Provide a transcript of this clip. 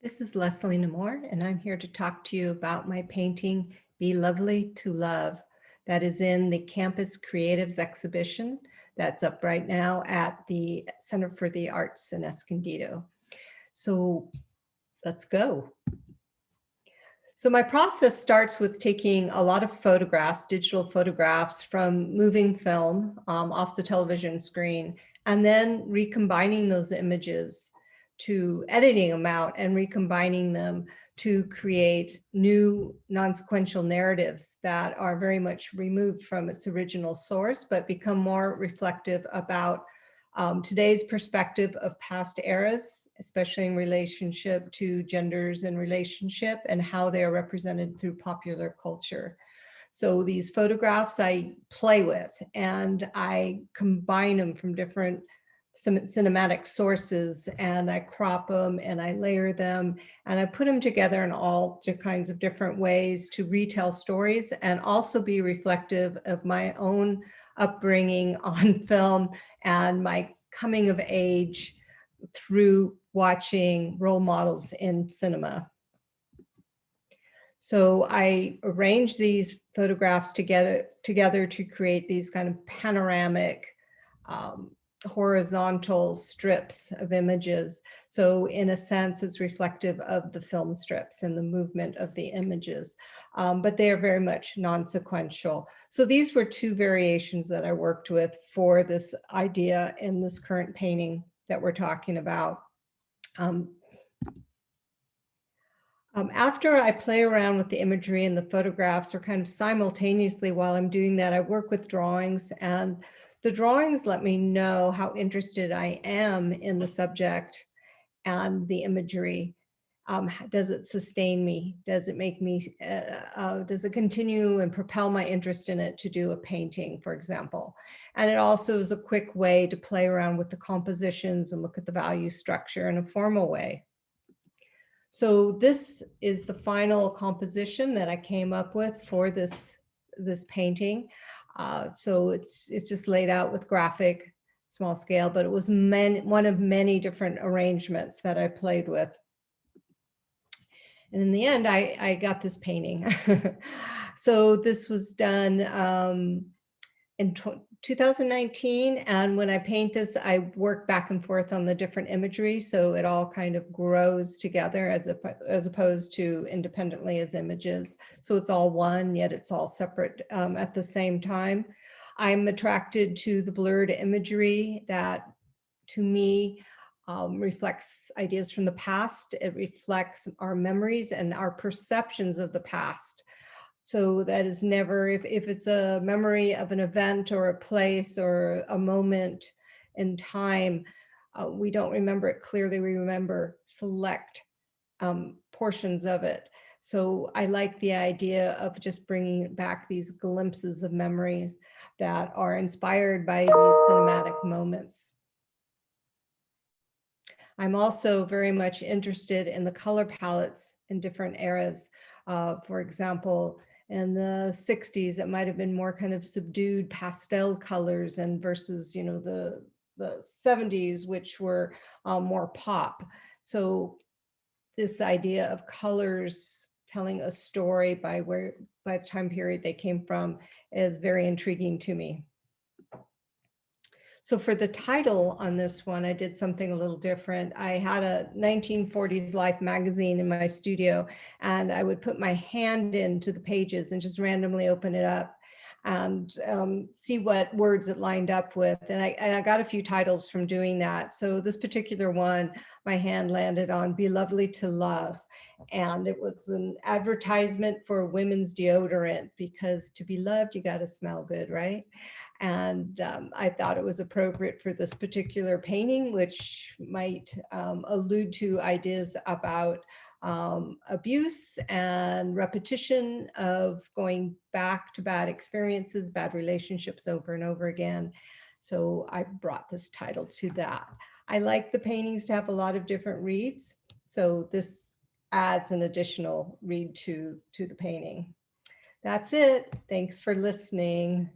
This is Leslie Nemour, and I'm here to talk to you about my painting, Be Lovely to Love, that is in the Campus Creatives exhibition that's up right now at the Center for the Arts in Escondido. So let's go. So my process starts with taking a lot of photographs, digital photographs from moving film off the television screen, and then recombining those images to editing them out and recombining them to create new non-sequential narratives that are very much removed from its original source, but become more reflective about today's perspective of past eras, especially in relationship to genders and relationship and how they are represented through popular culture. So these photographs I play with and I combine them from different cinematic sources, and I crop them and I layer them and I put them together in all kinds of different ways to retell stories and also be reflective of my own upbringing on film and my coming of age through watching role models in cinema. So I arranged these photographs together to create these kind of panoramic horizontal strips of images. So in a sense, it's reflective of the film strips and the movement of the images, but they are very much non-sequential. So these were two variations that I worked with for this idea in this current painting that we're talking about. After I play around with the imagery and the photographs, or kind of simultaneously while I'm doing that, I work with drawings, and the drawings let me know how interested I am in the subject and the imagery. Does it sustain me? Does it make me, does it continue and propel my interest in it to do a painting, for example? And it also is a quick way to play around with the compositions and look at the value structure in a formal way. So this is the final composition that I came up with for this painting. So it's just laid out with graphic, small scale, but it was one of many different arrangements that I played with. And in the end, I got this painting. So this was done in 2019, and when I paint this, I work back and forth on the different imagery, so it all kind of grows together as opposed to independently as images. So it's all one, yet it's all separate at the same time. I'm attracted to the blurred imagery that, to me, reflects ideas from the past. It reflects our memories and our perceptions of the past. So that is never, if it's a memory of an event or a place or a moment in time, we don't remember it clearly. We remember select portions of it. So I like the idea of just bringing back these glimpses of memories that are inspired by these cinematic moments. I'm also very much interested in the color palettes in different eras. For example, in the 60s, it might have been more kind of subdued pastel colors, and versus, you know, the 70s, which were more pop. So this idea of colors telling a story by the time period they came from is very intriguing to me. So for the title on this one, I did something a little different. I had a 1940s Life magazine in my studio, and I would put my hand into the pages and just randomly open it up and see what words it lined up with. And I got a few titles from doing that. So this particular one, my hand landed on Be Lovely to Love. And it was an advertisement for women's deodorant, because to be loved, you got to smell good, right? And I thought it was appropriate for this particular painting, which might allude to ideas about abuse and repetition of going back to bad experiences, bad relationships over and over again. So I brought this title to that. I like the paintings to have a lot of different reads, so this adds an additional read to the painting. That's it. Thanks for listening.